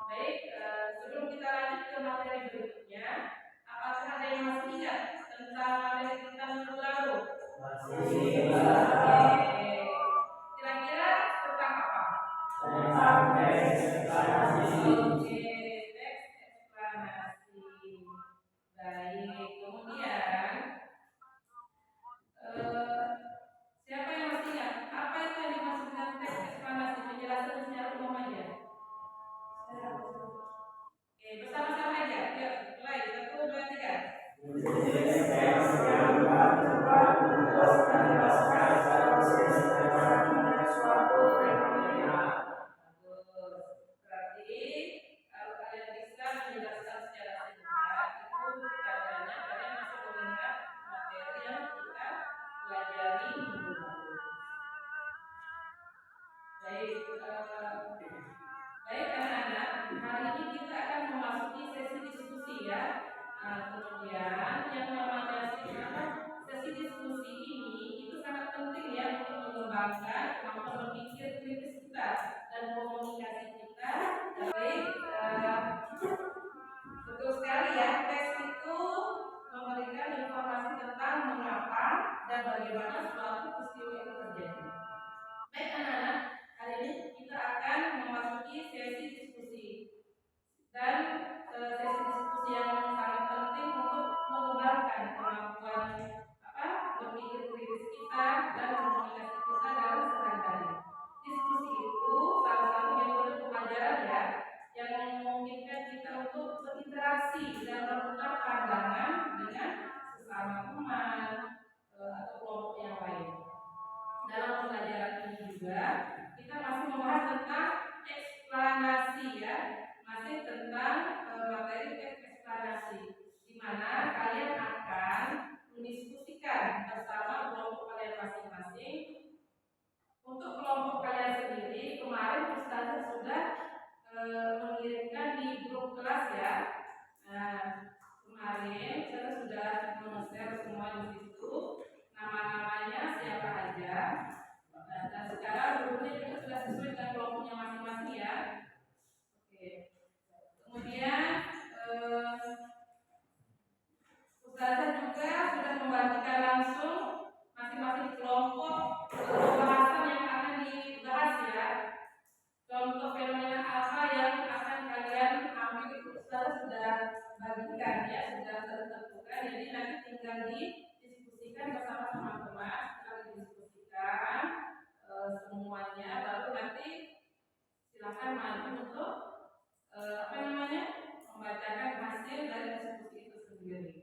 Baik, sebelum kita lanjut ke materi berikutnya, apakah ada yang masih ingat tentang materi kita minggu lalu? Masih. Kira-kira tentang apa? Tentang teks eksplanasi. Oke, teks eksplanasi. Baik, kemudian siapa yang masih ingat apa itu yang dimaksud dengan teks eksplanasi? Penjelasan secara umum aja. Oke, bersama-sama aja. Yuk, mulai. 1, 2, 3. Teks yang dapat menjelaskan secara sistematis tentang suatu fenomena. Bagus. Berarti kalau kalian bisa menjelaskan secara singkat, itu tandanya kalian masih mengingat materi yang kita pelajari minggu lalu. Baik, baik anak-anak, hari ini kita akan memasuki sesi diskusi ya. Kemudian yang namanya sesi diskusi ini itu sangat penting ya untuk mengembangkan kemampuan berpikir kritis kita dan komunikasi kita. Baik, betul sekali ya, teks itu memberikan informasi tentang mengapa dan bagaimana suatu peristiwa itu terjadi. Baik anak-anak, hari ini kita akan memasuki sesi diskusi dan sesi diskusi yang sangat penting untuk mengembangkan kemampuan berpikir kritis kita dan komunikasi kita dalam sehari-hari. Diskusi itu salah satu metode pembelajaran ya yang memungkinkan kita untuk berinteraksi dan bertukar pandangan dengan sesama teman atau kelompok yang lain. Dalam pembelajaran ini juga kita masih membahas tentang eksplanasi ya, masih tentang materi eksplanasi, di mana kalian akan mendiskusikan bersama kelompok kalian masing-masing. Untuk kelompok kalian sendiri, kemarin Ustazah sudah mengirimkan di grup kelas ya. Kemarin saya sudah men-share semua di situ, nama-namanya siapa aja. Dan sekarang grupnya juga sudah sesuai dengan kelompoknya masing-masing ya. Oke. Kemudian Ustazah juga sudah membagikan langsung masing-masing kelompok pembahasan yang akan dibahas ya. Contoh fenomena apa yang akan kalian ambil itu Ustazah sudah bagikan ya, sudah tertentukan. Jadi nanti tinggal didiskusikan bersama teman-teman, setelah didiskusikan semuanya, baru nanti silakan maju untuk membacakan hasil dari diskusi itu sendiri.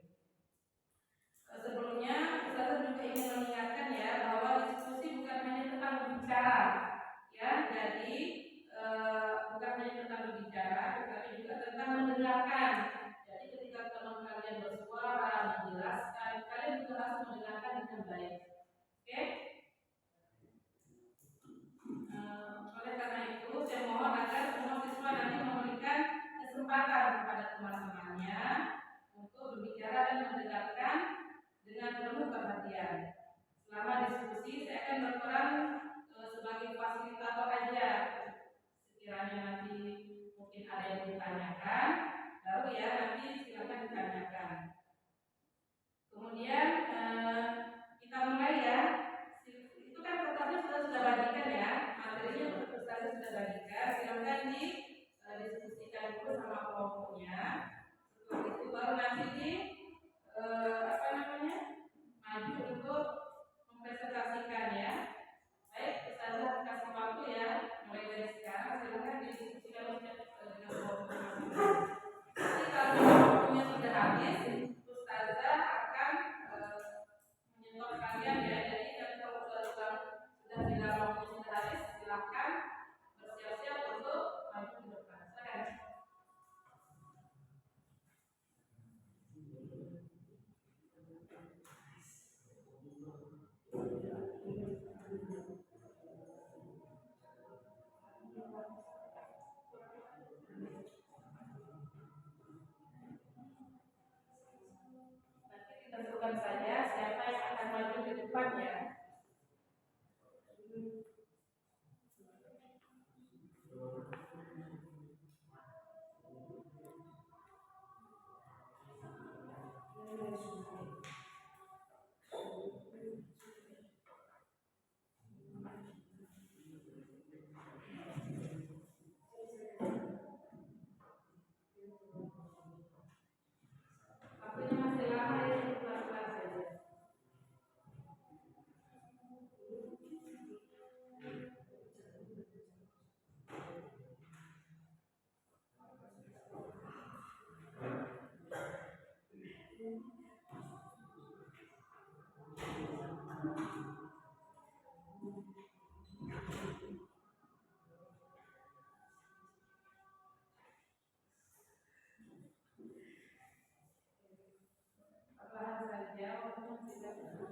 Sebelumnya Ustazah juga ingin mengingatkan ya bahwa diskusi bukan hanya tentang berbicara ya, jadi bukan hanya tentang berbicara, tetapi juga tentang mendengarkan. Jadi ketika teman kalian bersuara menjelaskan, kalian juga harus mendengarkan dengan baik. Oke? Oleh karena itu saya mohon agar semua siswa nanti memberikan kesempatan kepada teman-temannya Waktunya masih lama ya, pelan-pelan saja. Perlahan saja, waktunya masih lama.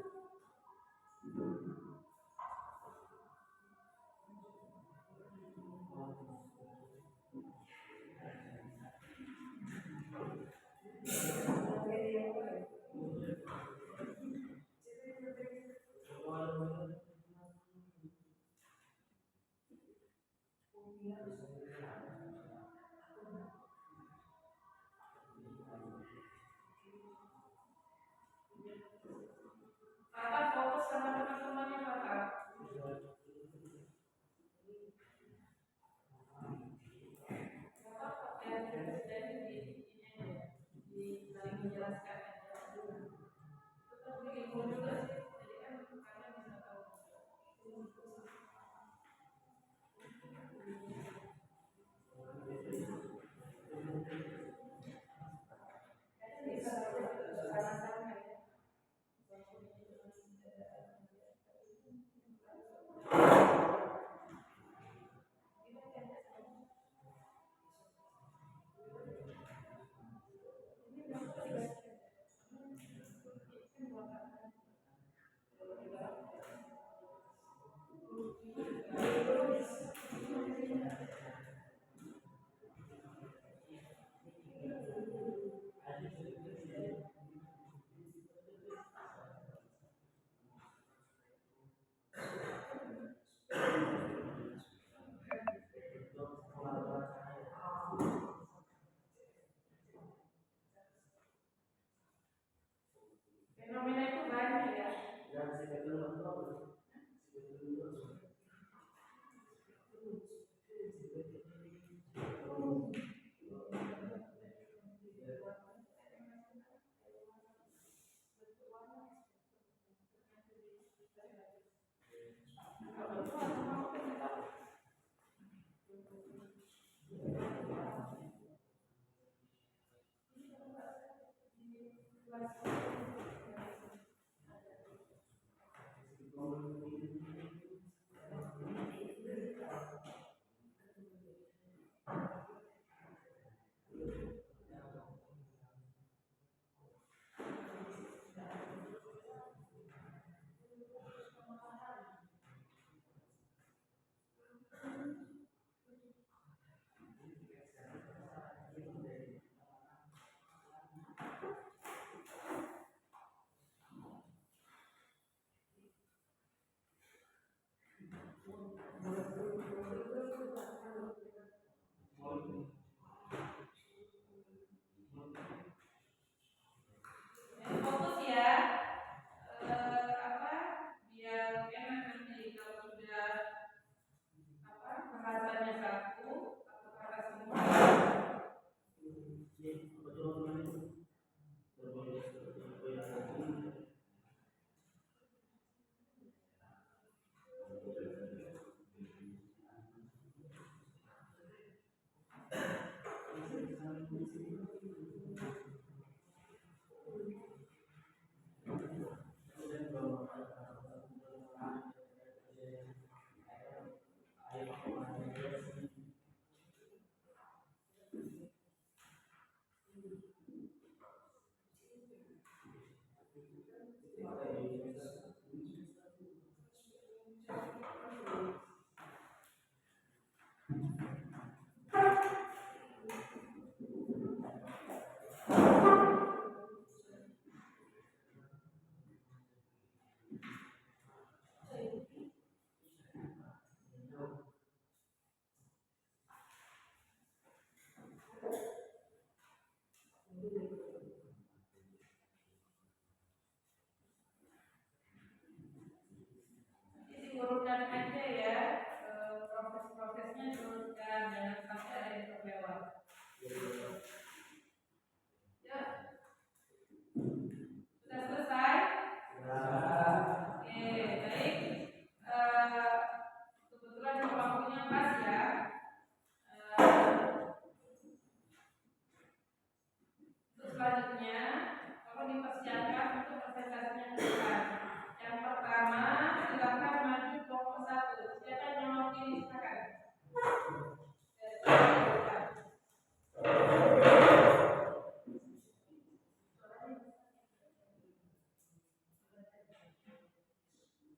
Kakak fokus sama teman-temannya kakak. Kakak yang sudah di saling menjelaskan aja. Tetap berilmu juga sih, jadi kan kalian bisa tahu. Bisa sama-sama ya. Fenomena itu banyak ya. Fokus ya. Biar enak nanti kalau sudah bahasanya satu atau kata semua.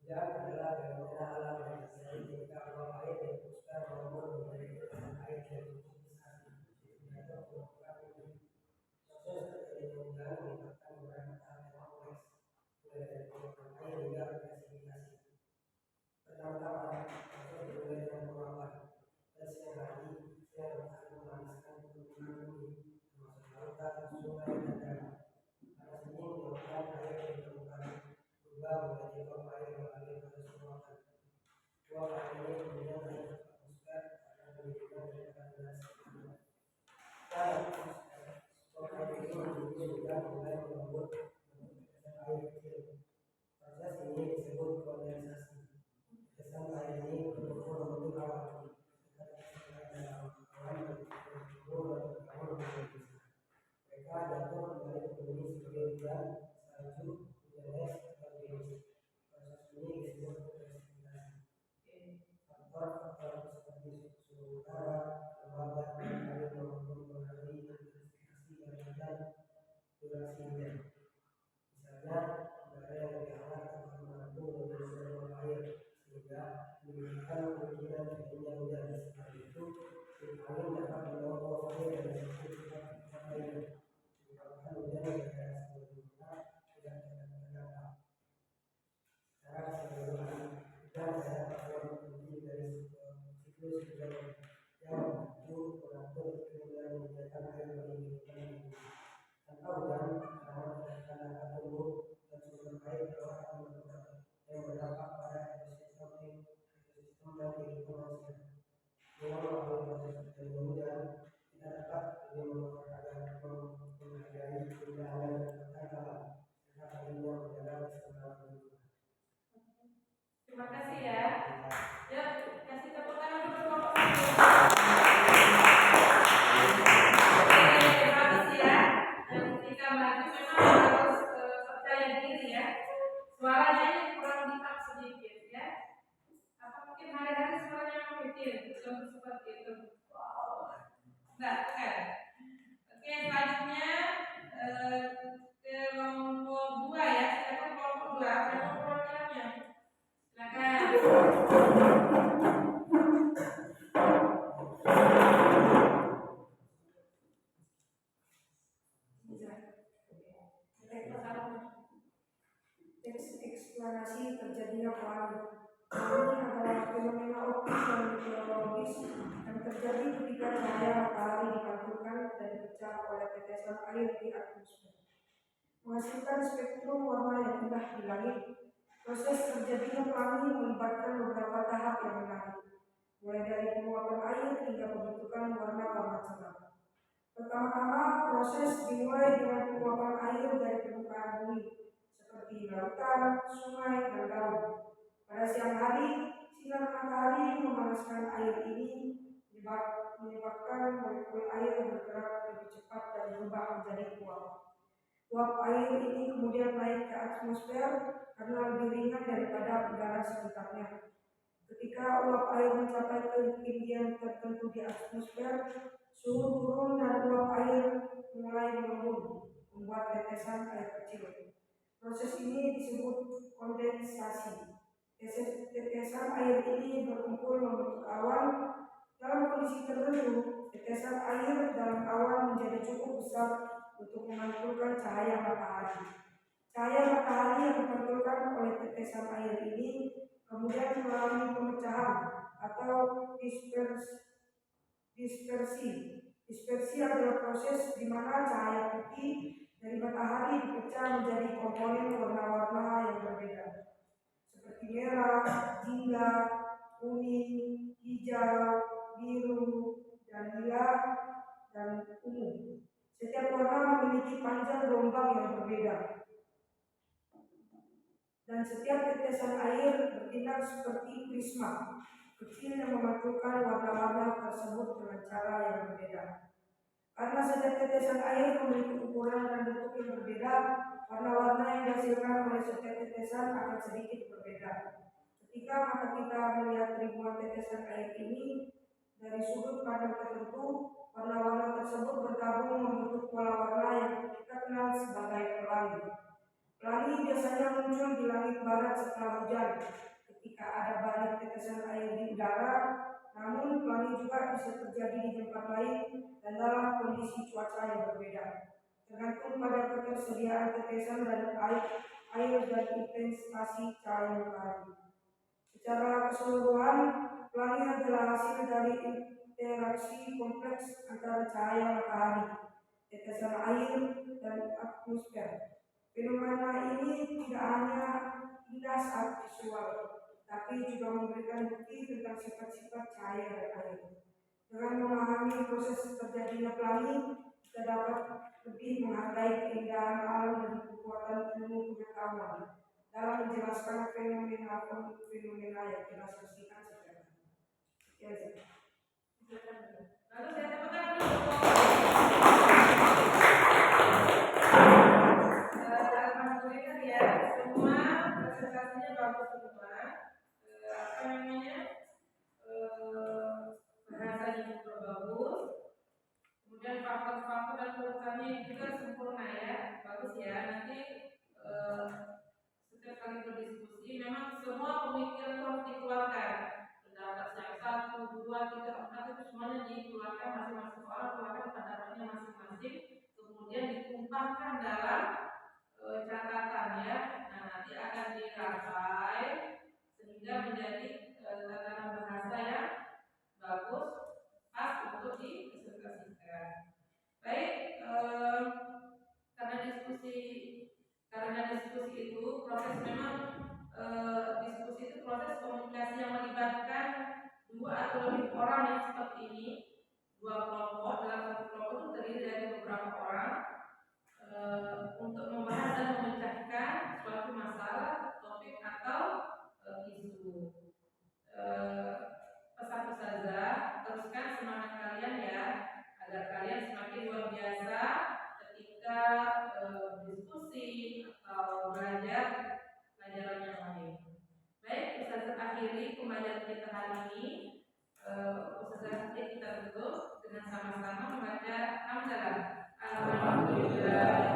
Hujan adalah fenomena alam yang terjadi ketika uap air di atmosfer maupun dari tekanan air yang cukup besar sehingga menyebabkan hujan. Proses terjadinya hujan melibatkan beberapa tahap yang kompleks, mulai dari penguapan air hingga presipitasasi. Pertama-tama, proses dimulai dengan penguapan. Pada siang hari, sinar matahari memanaskan permukaan bumi, termasuk lautan, sungai, dan danau. Panas ini menyebabkan air di permukaan berubah menjadi uap air melalui proses penguapan. Uap air ini kemudian naik ke atmosfer karena pendidikan dari kondensasi udara. Setelah atmosfer, uap air ini mendidih hingga mulai membentuk tetesan air kecil. Proses ini disebut kondensasi. Tetesan air ini berkumpul membentuk awan. Tetesan air dalam awan berkumpul dan berkabut menjadi besar. Mereka jatuh kembali ke bumi sebagai hujan, salju, hujan es, atau gerimis. Proses ini disebut presipitasi. Faktor-faktor seperti suhu udara, kelembaban, air mempengaruhi intensitas hujan dan durasi hujan. Misalnya, udara yang lebih hangat akan mampu menyusun uap air sehingga meningkatkan kemungkinan terjadinya hujan. Setelah itu, angin dapat membawa uap air dari satu tempat ke tempat lainnya, menyebabkan hujan di daerah sebelumnya tidak terdampak. Secara keseluruhan, hujan adalah bagian penting dari siklus hujan yang membantu mengatur iklim dan menyediakan air bagi kehidupan di bumi. Tanpa hujan, tanaman tidak akan dapat tumbuh dan sumber air keluar akan berkurang, yang berdampak pada ekosistem dan kehidupan manusia. Dengan melalui proses terjadinya hujan, kita dapat lebih menghargai keindahan dan kekuatan alam, serta pentingnya menjaga keseimbangan lingkungan. Terima kasih ya. Yuk, kasih tepuk tangan untuk kelompok. Oke, bagus ya. Dan ketika maju memang harus percaya diri ya. Suaranya ini kurang ditap sedikit ya. Apa mungkin hari-hari suaranya kecil, seperti itu. Enggak kan? Oke, selanjutnya kelompok 2 ya. Silakan kelompok 2. Siapa perwakilannya? Eksplanasi terjadinya pelangi. Pelangi adalah fenomena optis dan meteorologis yang terjadi ketika cahaya matahari dipantulkan dan dipecah oleh tetesan air di atmosfer, menghasilkan spektrum warna yang indah di langit. Proses terjadinya pelangi melibatkan beberapa tahap yang menarik, mulai dari penguapan air hingga pembentukan warna-warna cerah. Pertama-tama, proses dimulai dengan penguapan air dari permukaan bumi, seperti lautan, sungai, dan laut. Pada siang hari, sinar matahari memanaskan air ini, menyebabkan molekul air bergerak lebih cepat dan berubah menjadi uap. Uap air ini kemudian naik ke atmosfer karena lebih ringan daripada udara sekitarnya. Ketika uap air mencapai ketinggian tertentu di atmosfer, suhu turun dan uap air mulai menurun, membuat tetesan air kecil. Proses ini disebut kondensasi. Tetesan air ini berkumpul membentuk awan. Dalam kondisi tertentu, tetesan air dalam awan menjadi cukup besar untuk memantulkan cahaya matahari. Cahaya matahari yang dipantulkan oleh tetesan air ini kemudian melalui pemecahan atau dispersi. Dispersi adalah proses di mana cahaya putih dari matahari dipecah menjadi komponen warna-warna yang berbeda, seperti merah, jingga, kuning, hijau, biru, dan lila, dan ungu. Setiap warna memiliki panjang gelombang yang berbeda, dan setiap tetesan air bertindak seperti prisma kecil yang memantulkan warna-warna tersebut dengan cara yang berbeda. Karena setiap tetesan air memiliki ukuran dan bentuk yang berbeda, warna-warna yang dihasilkan oleh setiap tetesan akan sedikit berbeda. Ketika mata kita melihat ribuan tetesan air ini dari sudut pandang tertentu, warna-warna tersebut bergabung membentuk pola warna yang kita kenal sebagai pelangi. Pelangi biasanya muncul di langit barat setelah hujan ketika ada banyak tetesan air di udara, namun pelangi juga bisa terjadi di tempat lain dan dalam kondisi cuaca yang berbeda, tergantung pada ketersediaan tetesan dan air dan intensitas cahaya matahari. Secara keseluruhan, pelangi adalah hasil dari interaksi kompleks antara cahaya matahari, tetesan air, dan atmosfer. Fenomena ini tidak hanya indah saat visual, tapi juga memberikan bukti tentang sifat-sifat cahaya dan air. Dengan memahami proses terjadinya pelangi, kita dapat lebih menghargai keindahan alam dan kekuatan ilmu pengetahuan dalam menjelaskan fenomena yang kita saksikan sekarang. Lalu saya temukan dulu alhamdulillah ya, semua presentasinya bagus semua. Bahasanya juga bagus. Kemudian faktor-faktor dan urutannya juga sempurna ya, bagus ya. Nanti setiap kali berdiskusi memang semua pemikiran harus dikeluarkan. Pendapat yang 1, 2, 3, 4 itu semuanya dikeluarkan, masing-masing orang keluarkan pendapatnya masing-masing, kemudian ditumpahkan dalam catatan ya. Nah, nanti akan dirangkai sehingga menjadi tatanan bahasa yang bagus, pas untuk dipresentasikan. Baik, karena diskusi itu proses memang diskusi itu proses komunikasi yang melibatkan 2 atau lebih orang yang seperti ini. 2 kelompok, dalam satu kelompok itu terdiri dari beberapa orang untuk membahas dan memecahkan suatu masalah, topik atau isu. Pesan ustazah, teruskan semangat kalian ya, agar kalian semakin luar biasa ketika diskusi atau belajar pelajaran yang lain. Baik, ustazah akhiri pembelajaran kita hari ini. Ustazah kita tutup dengan sama-sama membaca hamdalah. Alhamdulillah.